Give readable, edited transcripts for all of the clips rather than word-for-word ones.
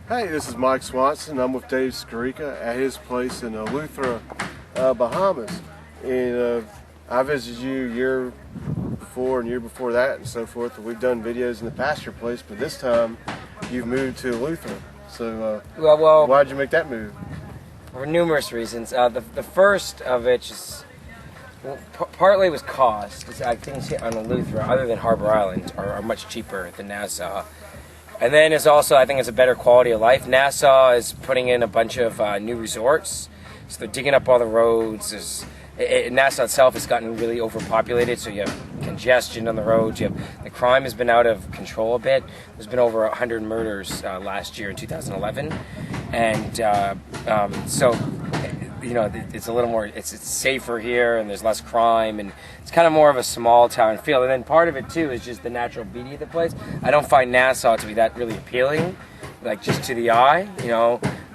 Hey, this is Mike Swanson. I'm with Dave Skarica at his place in Eleuthra, Bahamas. And I visited you year before and year before that and so forth. We've done videos in the past your place, but this time you've moved to Eleuthra. So well, why did you make that move? for numerous reasons. The first of which is, partly was cost. Things on Eleuthra, other than Harbor Island, are much cheaper than Nassau. And then it's also, I think it's a better quality of life. Nassau is putting in a bunch of new resorts, so they're digging up all the roads. Nassau itself has gotten really overpopulated, so you have congestion on the roads. The crime has been out of control a bit. There's been over 100 murders last year in 2011, and so it's a little more. It's safer here, and there's less crime, and it's kind of more of a small town feel. And then part of it too is just the natural beauty of the place. I don't find Nassau to be that really appealing, like just to the eye,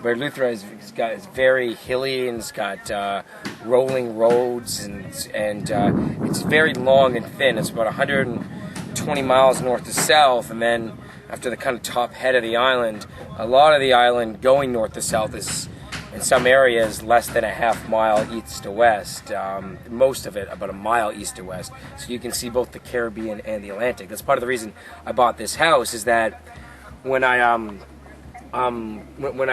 Where Eleuthra is very hilly, and it's got rolling roads, and it's very long and thin. It's about 120 miles north to south, and then after the kind of top head of the island, a lot of the island going north to south is, in some areas, less than a half mile east to west. Most of it about a mile east to west. So you can see both the Caribbean and the Atlantic. That's part of the reason I bought this house, is that when I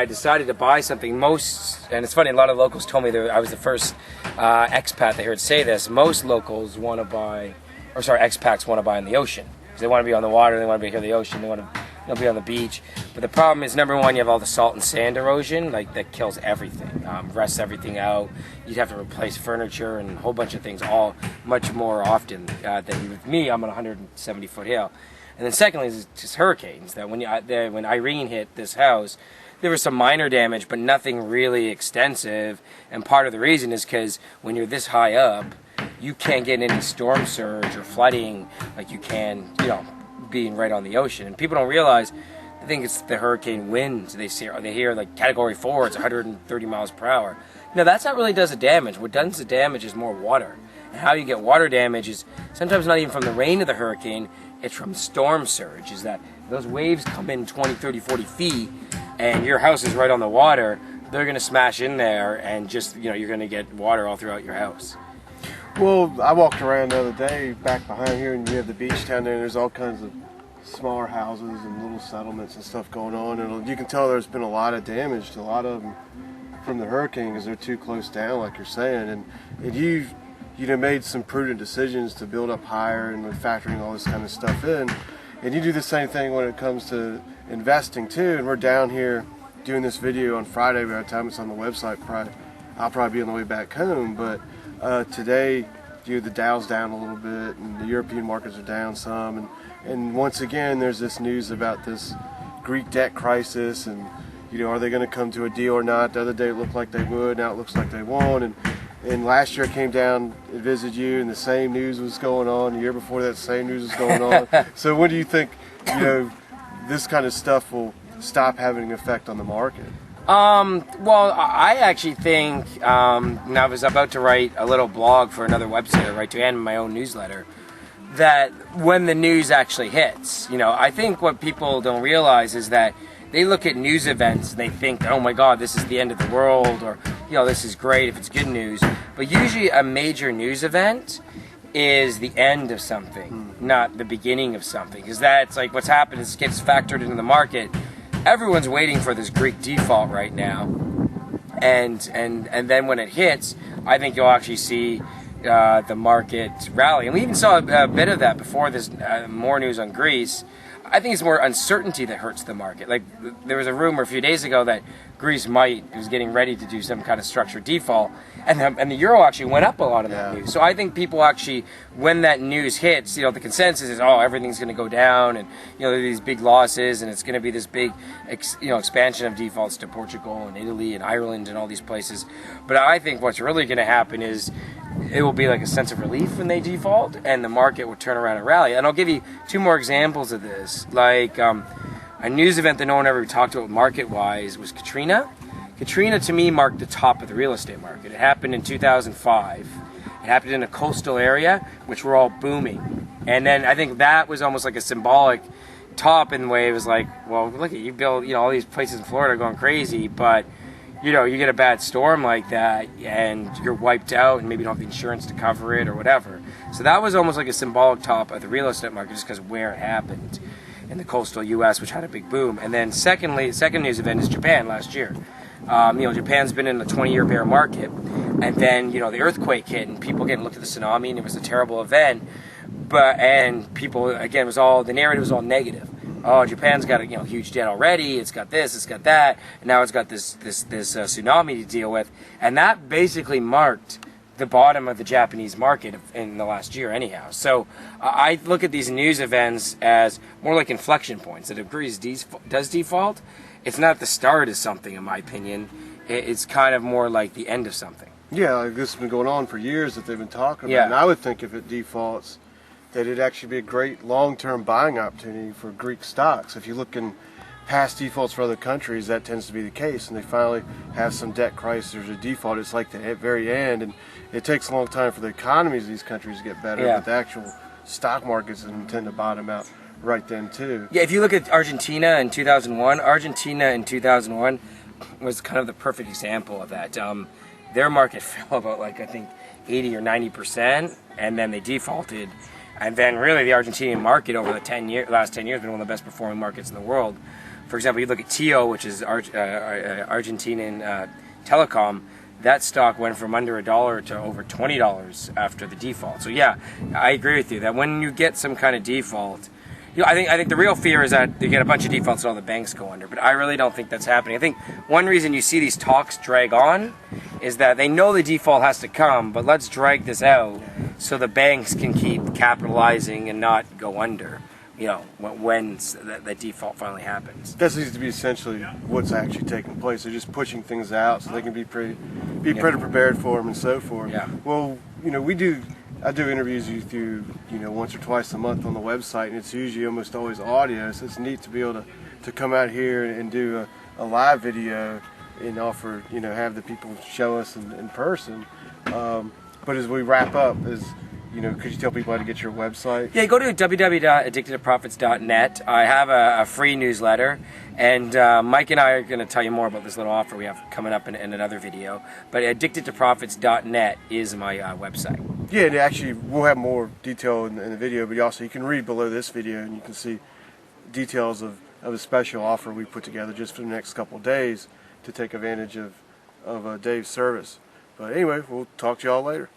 decided to buy something, and it's funny, a lot of locals told me that I was the first expat they heard say this. Most locals expats want to buy in the ocean. Because they want to be on the water, they want to be near the ocean, they want to be on the beach. But the problem is, number one, you have all the salt and sand erosion, that kills everything, rests everything out. You'd have to replace furniture and a whole bunch of things, all much more often than with me. I'm on a 170-foot hill. And then secondly, is just hurricanes. That when Irene hit this house, there was some minor damage, but nothing really extensive. And part of the reason is because when you're this high up, you can't get any storm surge or flooding like you can, being right on the ocean. And people don't realize, I think it's the hurricane winds they hear like Category 4, it's 130 miles per hour. That's not really does the damage. What does the damage is more water. And how you get water damage is sometimes not even from the rain of the hurricane, it's from storm surge. Is that those waves come in 20, 30, 40 feet, and your house is right on the water, they're going to smash in there, and just, you're going to get water all throughout your house. Well, I walked around the other day back behind here, and you have the beach down there, and there's all kinds of smaller houses and little settlements and stuff going on, and you can tell there's been a lot of damage to a lot of them from the hurricane because they're too close down, like you're saying, and you've made some prudent decisions to build up higher and factoring all this kind of stuff in, and you do the same thing when it comes to investing too. And we're down here doing this video on Friday. By the time it's on the website, I'll probably be on the way back home, but today, the Dow's down a little bit, and the European markets are down some, and once again, there's this news about this Greek debt crisis, and are they going to come to a deal or not? The other day it looked like they would, now it looks like they won't, and last year I came down and visited you, and the same news was going on. The year before that, the same news was going on. So when do you think, this kind of stuff will stop having an effect on the market? Well, I actually think, I was about to write a little blog for another website, and my own newsletter, that when the news actually hits, I think what people don't realize is that they look at news events and they think, oh my God, this is the end of the world, or, this is great if it's good news. But usually a major news event is the end of something, not the beginning of something. Because that's like what's happened is it gets factored into the market. Everyone's waiting for this Greek default right now. And then when it hits, I think you'll actually see the market rally. And we even saw a bit of that before this, more news on Greece. I think it's more uncertainty that hurts the market. Like, there was a rumor a few days ago that Greece was getting ready to do some kind of structured default, and the euro actually went up a lot of that news. So I think people actually, when that news hits, the consensus is, everything's going to go down, and there are these big losses, and it's going to be this big, expansion of defaults to Portugal and Italy and Ireland and all these places. But I think what's really going to happen is it will be like a sense of relief when they default, and the market will turn around and rally. And I'll give you two more examples of this. Like a news event that no one ever talked about market-wise was Katrina. Katrina, to me, marked the top of the real estate market. It happened in 2005. It happened in a coastal area, which were all booming. And then I think that was almost like a symbolic top in the way it was like, well, look at you build, you know, all these places in Florida are going crazy, but you know, you get a bad storm like that and you're wiped out and maybe you don't have the insurance to cover it or whatever. So that was almost like a symbolic top of the real estate market just because of where it happened in the coastal U.S., which had a big boom. And then secondly, the second news event is Japan last year. You know, Japan's been in a 20-year bear market, and then, you know, the earthquake hit and people again looked at the tsunami and it was a terrible event. And people, again, the narrative was all negative. Oh, Japan's got a huge debt already. It's got this, it's got that, and now it's got this tsunami to deal with, and that basically marked the bottom of the Japanese market in the last year, anyhow. So I look at these news events as more like inflection points. That if Greece does default, it's not the start of something, in my opinion. It's kind of more like the end of something. Yeah, like this has been going on for years that they've been talking about. Yeah. And I would think if it defaults, that it'd actually be a great long-term buying opportunity for Greek stocks. If you look in past defaults for other countries, that tends to be the case, and they finally have some debt crisis or default. It's like the very end, and it takes a long time for the economies of these countries to get better, but the actual stock markets tend to bottom out right then too. Yeah, if you look at Argentina in 2001 was kind of the perfect example of that. Their market fell about, like, I think 80 or 90%, and then they defaulted. And then really the Argentinian market over the last 10 years has been one of the best performing markets in the world. For example, you look at TIO, which is Argentinian telecom, that stock went from under $1 to over $20 after the default. So yeah, I agree with you that when you get some kind of default, you know, I think the real fear is that you get a bunch of defaults and all the banks go under. But I really don't think that's happening. I think one reason you see these talks drag on is that they know the default has to come, but let's drag this out so the banks can keep capitalizing and not go under, you know, when that default finally happens. That seems to be essentially what's actually taking place. They're just pushing things out so they can be pretty prepared for them and so forth. Yeah. Well, you know, I do interviews with you, once or twice a month on the website, and it's usually almost always audio, so it's neat to be able to come out here and do a live video and offer, have the people show us in person. But as we wrap up, could you tell people how to get your website? Yeah, go to www.addictedtoprofits.net. I have a free newsletter, and Mike and I are going to tell you more about this little offer we have coming up in another video. But addictedtoprofits.net is my website. Yeah, and actually we'll have more detail in the video, but also you can read below this video and you can see details of a special offer we put together just for the next couple of days to take advantage of Dave's service. But anyway, we'll talk to y'all later.